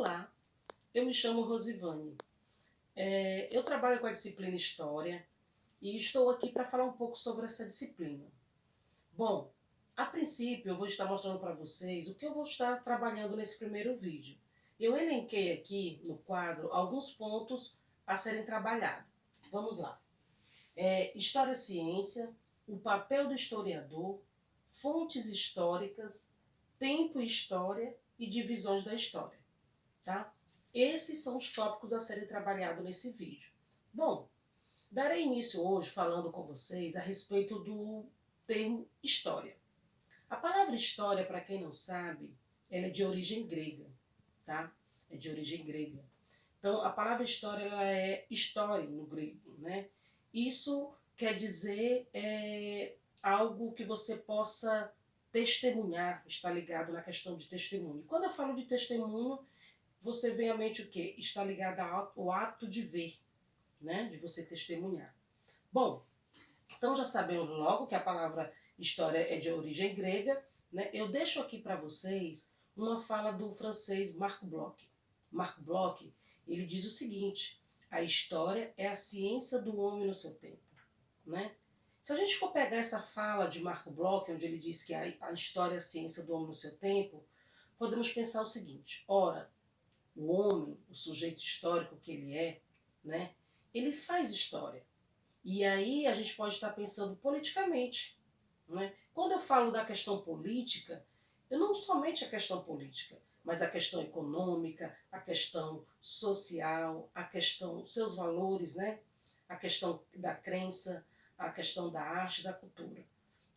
Olá, eu me chamo Rosivane. Eu trabalho com a disciplina História e estou aqui para falar um pouco sobre essa disciplina. Bom, a princípio eu vou estar mostrando para vocês o que eu vou estar trabalhando nesse primeiro vídeo. Eu elenquei aqui no quadro alguns pontos a serem trabalhados. Vamos lá. História-ciência, o papel do historiador, fontes históricas, tempo e história e divisões da história. Tá? Esses são os tópicos a serem trabalhados nesse vídeo. Bom, darei início hoje falando com vocês a respeito do termo história. A palavra história, para quem não sabe, ela é de origem grega, tá? É de origem grega. Então, a palavra história, ela é história no grego, né? Isso quer dizer algo que você possa testemunhar, está ligado na questão de testemunho. Quando eu falo de testemunho, você vem à mente o quê? Está ligado ao ato de ver, né? De você testemunhar. Bom, então já sabemos logo que a palavra história é de origem grega, né? Eu deixo aqui para vocês uma fala do francês Marc Bloch. Marc Bloch, ele diz o seguinte: a história é a ciência do homem no seu tempo, né? Se a gente for pegar essa fala de Marc Bloch, onde ele diz que a história é a ciência do homem no seu tempo, podemos pensar o seguinte: ora, o homem, o sujeito histórico que ele é, né, ele faz história. E aí a gente pode estar pensando politicamente. Né? Quando eu falo da questão política, eu não somente a questão política, mas a questão econômica, a questão social, a questão dos seus valores, né? A questão da crença, a questão da arte, da cultura.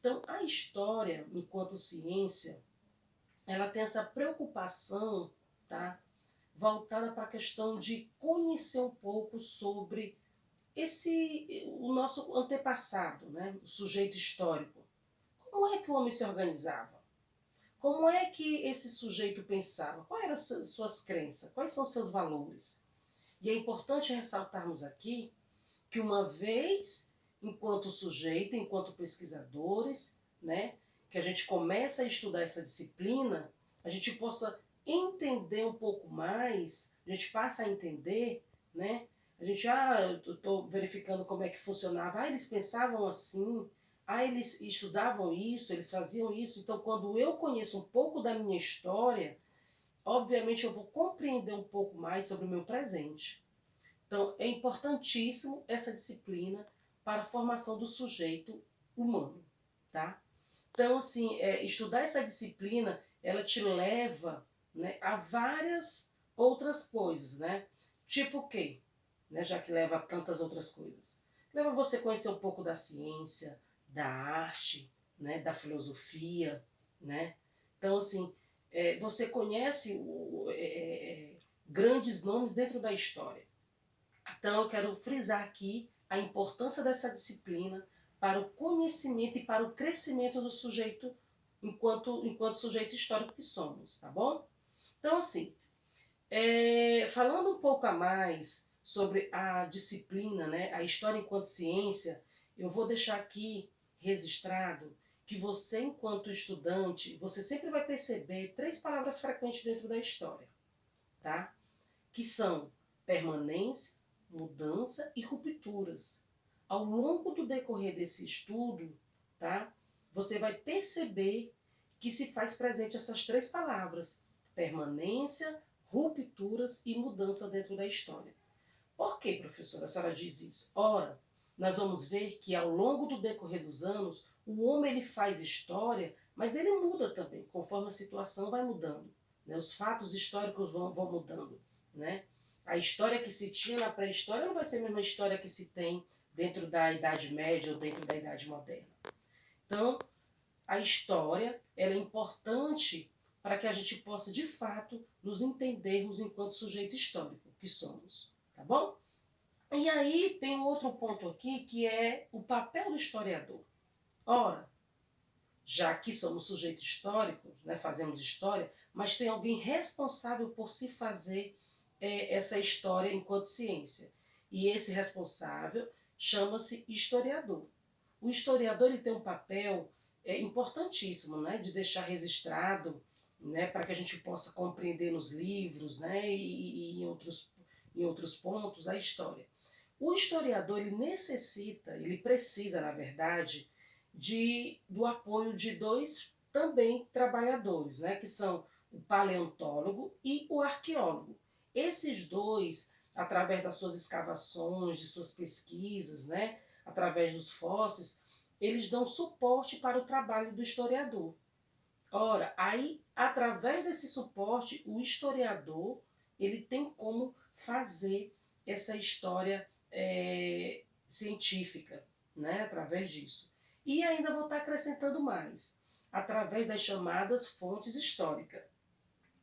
Então, a história, enquanto ciência, ela tem essa preocupação, tá? Voltada para a questão de conhecer um pouco sobre o nosso antepassado, né? O sujeito histórico. Como é que o homem se organizava? Como é que esse sujeito pensava? Quais eram as suas crenças? Quais são os seus valores? E é importante ressaltarmos aqui que uma vez, enquanto sujeito, enquanto pesquisadores, né, que a gente começa a estudar essa disciplina, a gente possa entender um pouco mais, a gente passa a entender, né? A gente, eu estou verificando como é que funcionava, eles pensavam assim, eles estudavam isso, eles faziam isso, então quando eu conheço um pouco da minha história, obviamente eu vou compreender um pouco mais sobre o meu presente. Então é importantíssimo essa disciplina para a formação do sujeito humano, tá? Então, assim, estudar essa disciplina, ela te leva, né, a várias outras coisas, né? Tipo o quê? Né, já que leva a tantas outras coisas. Leva você a conhecer um pouco da ciência, da arte, né, da filosofia, né? Então, assim, você conhece grandes nomes dentro da história. Então, eu quero frisar aqui a importância dessa disciplina para o conhecimento e para o crescimento do sujeito enquanto sujeito histórico que somos, tá bom? Então, assim, falando um pouco a mais sobre a disciplina, né, a história enquanto ciência, eu vou deixar aqui registrado que você, enquanto estudante, você sempre vai perceber 3 palavras frequentes dentro da história, tá? Que são permanência, mudança e rupturas. Ao longo do decorrer desse estudo, tá, você vai perceber que se faz presente essas 3 palavras: permanência, rupturas e mudança dentro da história. Por que, professora, a senhora diz isso? Ora, nós vamos ver que ao longo do decorrer dos anos, o homem ele faz história, mas ele muda também, conforme a situação vai mudando. Né? Os fatos históricos vão mudando. Né? A história que se tinha na pré-história não vai ser a mesma história que se tem dentro da Idade Média ou dentro da Idade Moderna. Então, a história ela é importante para que a gente possa, de fato, nos entendermos enquanto sujeito histórico que somos. Tá bom? E aí tem um outro ponto aqui que é o papel do historiador. Ora, já que somos sujeitos históricos, né, fazemos história, mas tem alguém responsável por se fazer essa história enquanto ciência. E esse responsável chama-se historiador. O historiador ele tem um papel importantíssimo, né, de deixar registrado né, para que a gente possa compreender nos livros, né, e em outros pontos a história. O historiador ele precisa, na verdade, do apoio de dois também trabalhadores, né, que são o paleontólogo e o arqueólogo. Esses dois, através das suas escavações, de suas pesquisas, né, através dos fósseis, eles dão suporte para o trabalho do historiador. Ora, aí, através desse suporte, o historiador ele tem como fazer essa história científica, né, através disso. E ainda vou estar acrescentando mais, através das chamadas fontes históricas.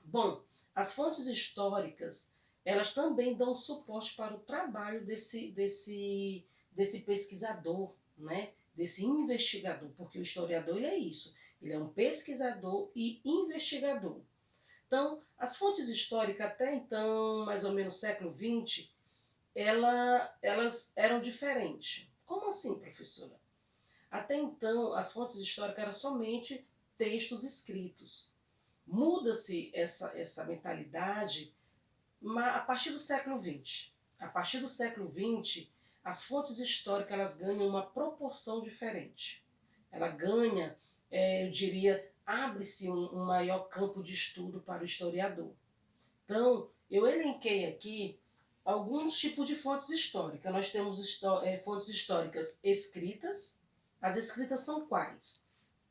Bom, as fontes históricas, elas também dão suporte para o trabalho desse pesquisador, né, desse investigador, porque o historiador ele é isso, ele é um pesquisador e investigador. Então, as fontes históricas até então, mais ou menos século XX, elas eram diferentes. Como assim, professora? Até então, as fontes históricas eram somente textos escritos. Muda-se essa mentalidade a partir do século XX. A partir do século XX, as fontes históricas elas ganham uma proporção diferente. Ela ganha, eu diria, abre-se um maior campo de estudo para o historiador. Então, eu elenquei aqui alguns tipos de fontes históricas. Nós temos fontes históricas escritas. As escritas são quais?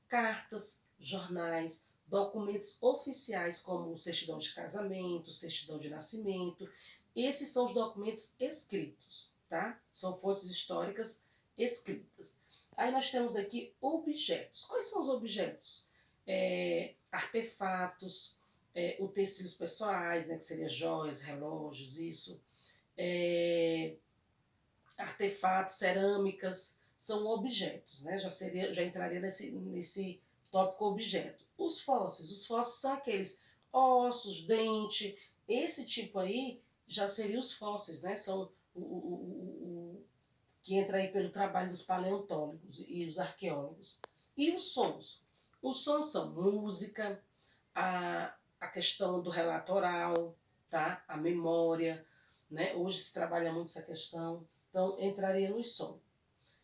Cartas, jornais, documentos oficiais como certidão de casamento, certidão de nascimento. Esses são os documentos escritos, tá? São fontes históricas escritas. Aí nós temos aqui objetos. Quais são os objetos? Artefatos, utensílios pessoais, né, que seriam joias, relógios, isso. Artefatos, cerâmicas, são objetos, né? Já entraria nesse tópico objeto. Os fósseis são aqueles ossos, dente, esse tipo aí já seria os fósseis, né? São que entra aí pelo trabalho dos paleontólogos e os arqueólogos. E os sons? Os sons são música, a questão do relato oral, tá? A memória, né? Hoje se trabalha muito essa questão, então entraria no som.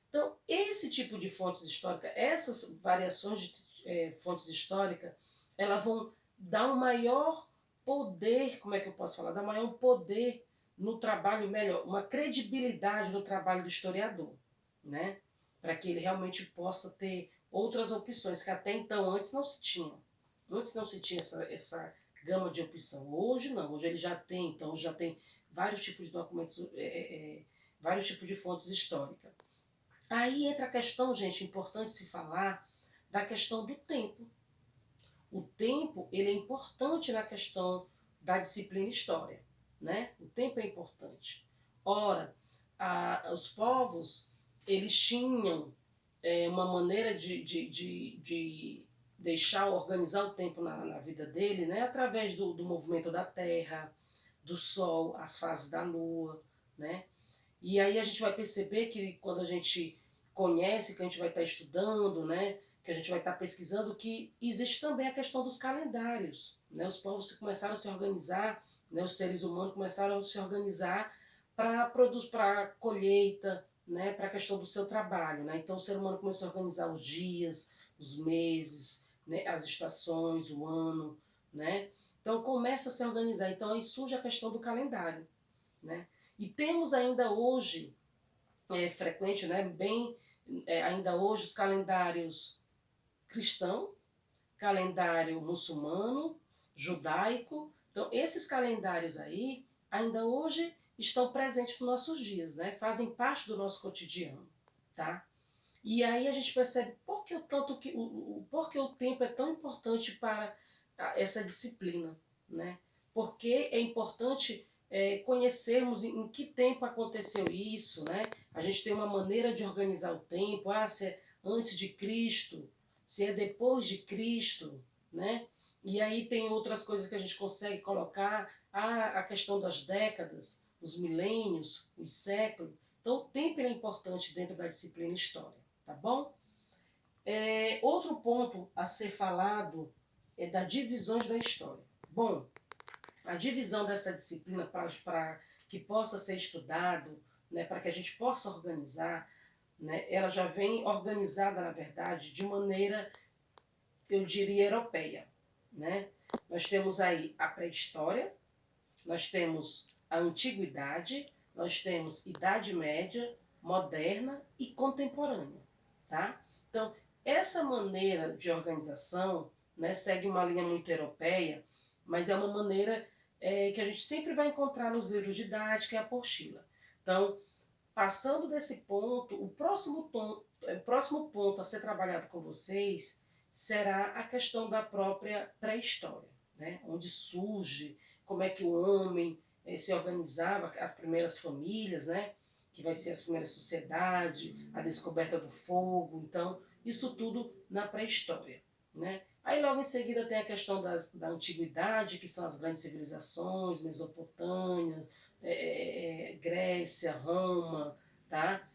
Então, esse tipo de fontes históricas, essas variações de fontes históricas, elas vão dar um maior poder, como é que eu posso falar? Dar maior poder no trabalho, melhor, uma credibilidade no trabalho do historiador, né? Para que ele realmente possa ter outras opções, que até então antes não se tinham. Antes não se tinha essa gama de opção. Hoje não, hoje ele já tem, então já tem vários tipos de documentos, vários tipos de fontes históricas. Aí entra a questão, gente, importante se falar da questão do tempo. O tempo, ele é importante na questão da disciplina história, né? O tempo é importante. Ora, os povos, eles tinham uma maneira de deixar, organizar o tempo na vida dele, né? Através do movimento da terra, do sol, as fases da lua, né? E aí a gente vai perceber que quando a gente conhece, que a gente vai estar estudando, né, que a gente vai estar pesquisando, que existe também a questão dos calendários. Né? Os povos começaram a se organizar, né, os seres humanos começaram a se organizar para colheita, né, para a questão do seu trabalho. Né? Então o ser humano começou a organizar os dias, os meses, né, as estações, o ano. Né? Então começa a se organizar. Então aí surge a questão do calendário. Né? E temos ainda hoje, frequente, né, ainda hoje os calendários cristão, calendário muçulmano, judaico. Então esses calendários aí ainda hoje estão presentes nos nossos dias, né, fazem parte do nosso cotidiano, tá? E aí a gente percebe por que o tempo é tão importante para essa disciplina, né? Porque é importante conhecermos em que tempo aconteceu isso, né? A gente tem uma maneira de organizar o tempo, se é antes de Cristo, se é depois de Cristo, né? E aí tem outras coisas que a gente consegue colocar, a questão das décadas, os milênios, os séculos. Então o tempo é importante dentro da disciplina história, tá bom? Outro ponto a ser falado das divisões da história. Bom, a divisão dessa disciplina para que possa ser estudado, né, para que a gente possa organizar, né, ela já vem organizada, na verdade, de maneira, eu diria, europeia. Né? Nós temos aí a pré-história, nós temos a antiguidade, nós temos Idade Média, moderna e contemporânea. Tá? Então, essa maneira de organização, né, segue uma linha muito europeia, mas é uma maneira que a gente sempre vai encontrar nos livros didáticos e a apostila. Então, passando desse ponto, o próximo ponto a ser trabalhado com vocês será a questão da própria pré-história, né? Onde surge, como é que o homem se organizava, as primeiras famílias, né? Que vai ser as primeiras sociedades, a descoberta do fogo, então, isso tudo na pré-história, né? Aí logo em seguida tem a questão da antiguidade, que são as grandes civilizações, Mesopotâmia, Grécia, Roma, tá?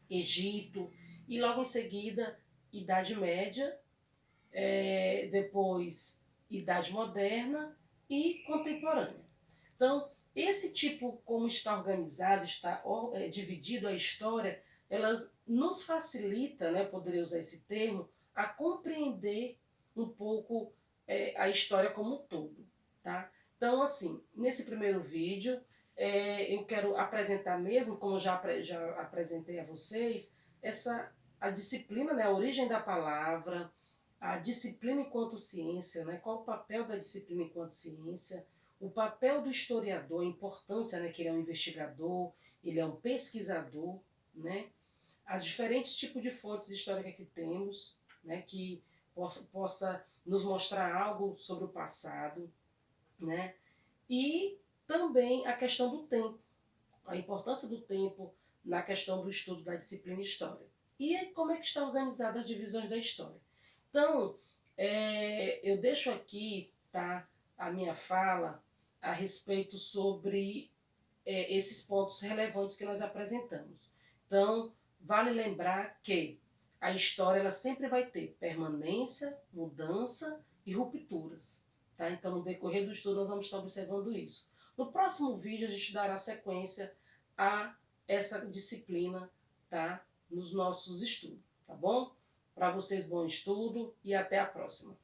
Egito, e logo em seguida Idade Média, depois Idade Moderna e Contemporânea. Então, esse tipo, como está organizado, está dividido a história, ela nos facilita, né, poderia usar esse termo, a compreender um pouco a história como um todo. Tá? Então, assim, nesse primeiro vídeo, eu quero apresentar mesmo, como já apresentei a vocês, a disciplina, né, a origem da palavra, a disciplina enquanto ciência, né, qual o papel da disciplina enquanto ciência, o papel do historiador, a importância, né, que ele é um investigador, ele é um pesquisador, né, as diferentes tipos de fontes históricas que temos, né, que possa nos mostrar algo sobre o passado, né, e também a questão do tempo, a importância do tempo na questão do estudo da disciplina História. E como é que está organizada as divisões da história. Então, eu deixo aqui, tá, a minha fala a respeito sobre esses pontos relevantes que nós apresentamos. Então, vale lembrar que a história ela sempre vai ter permanência, mudança e rupturas. Tá? Então, no decorrer do estudo, nós vamos estar observando isso. No próximo vídeo, a gente dará sequência a essa disciplina, tá? Nos nossos estudos. Tá bom? Para vocês, bom estudo e até a próxima.